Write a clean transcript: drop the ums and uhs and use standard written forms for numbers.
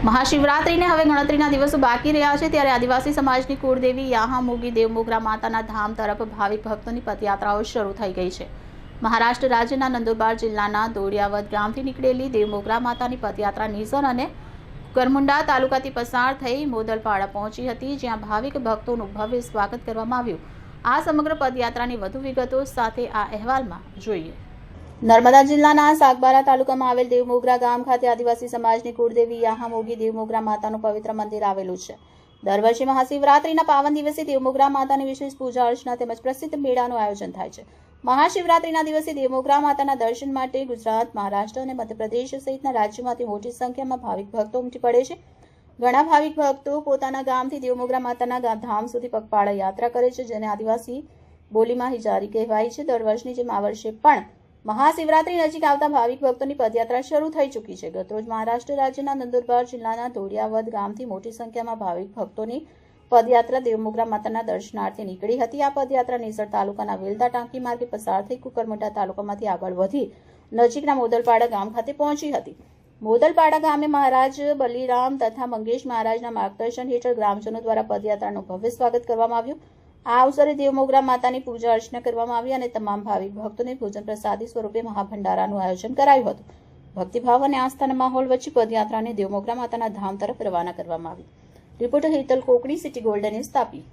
મહાશિવરાત્રીને હવે ગણતરીના દિવસો બાકી રહ્યા છે, ત્યારે આદિવાસી સમાજની કુળદેવી યાહામોગી દેવમોગરા માતાના ધામ તરફ ભાવિક ભક્તોની પદયાત્રાઓ શરૂ થઈ ગઈ છે। મહારાષ્ટ્ર રાજ્યના નંદુરબાર જિલ્લાના દોડિયાવદ ગામથી નીકળેલી દેવમોગરા માતાની પદયાત્રા નિઝર અને કરમુંડા તાલુકાથી પસાર થઈ મોદલપાડા પહોંચી હતી, જ્યાં ભાવિક ભક્તોનું ભવ્ય સ્વાગત કરવામાં આવ્યું। આ સમગ્ર પદયાત્રાની વધુ વિગતો સાથે આ અહેવાલમાં જોઈએ। નર્મદા જિલ્લાના સાગબારા તાલુકામાં આવેલ દેવમોગરા ગામ ખાતે આદિવાસી સમાજની કુળદેવી યાહામોગી દેવમોગરા માતાનું પવિત્ર મંદિર આવેલું છે। દર વર્ષે મહાશિવરાત્રીના પાવન દિવસે દેવમોગરા માતાની વિશેષ પૂજા અર્ચના તેમજ પ્રસિદ્ધ મેળાનું આયોજન થાય છે। મહાશિવરાત્રીના દિવસે દેવમોગરા માતાના દર્શન માટે ગુજરાત, મહારાષ્ટ્ર અને મધ્યપ્રદેશ સહિતના રાજ્યોમાંથી મોટી સંખ્યામાં ભાવિક ભક્તો ઉમટી પડે છે। ઘણા ભાવિક ભક્તો પોતાના ગામથી દેવમોગરા માતાના ધામ સુધી પગપાળા યાત્રા કરે છે, જેને આદિવાસી બોલીમાં હિજારી કહેવાય છે। દર વર્ષની જેમ આ વર્ષે પણ મહાશિવરાત્રી નજીક આવતા ભાવિક ભક્તોની પદયાત્રા શરૂ થઈ ચૂકી છે। ગતરોજ મહારાષ્ટ્ર રાજ્યના નંદુરબાર જિલ્લાના દોડિયાવદ ગામથી મોટી સંખ્યામાં ભાવિક ભક્તોની પદયાત્રા દેવમોગરા માતાના દર્શનાર્થે નીકળી હતી। આ પદયાત્રા નિઝર તાલુકાના વેલદા ટાંકી માર્ગે પસાર થઈ કુકરમુંડા તાલુકામાંથી આગળ વધી નજીકના મોદલપાડા ગામ ખાતે પહોંચી હતી। મોદલપાડા ગામે મહારાજ બલિરામ તથા મંગેશ મહારાજના માર્ગદર્શન હેઠળ ગ્રામજનો દ્વારા પદયાત્રાનું ભવ્ય સ્વાગત કરવામાં આવ્યું। આ અવસરે દેવમોગરા માતાની પૂજા અર્ચના કરવામાં આવી અને તમામ ભાવિક ભક્તોને ભોજન પ્રસાદી સ્વરૂપે મહાભંડારાનું આયોજન કરાયું હતું। ભક્તિભાવ અને આસ્થાના માહોલ વચ્ચે પદયાત્રાને દેવમોગરા માતાના ધામ તરફ રવાના કરવામાં આવી। Reporter Hetal Kokani, city golden news, Tapi.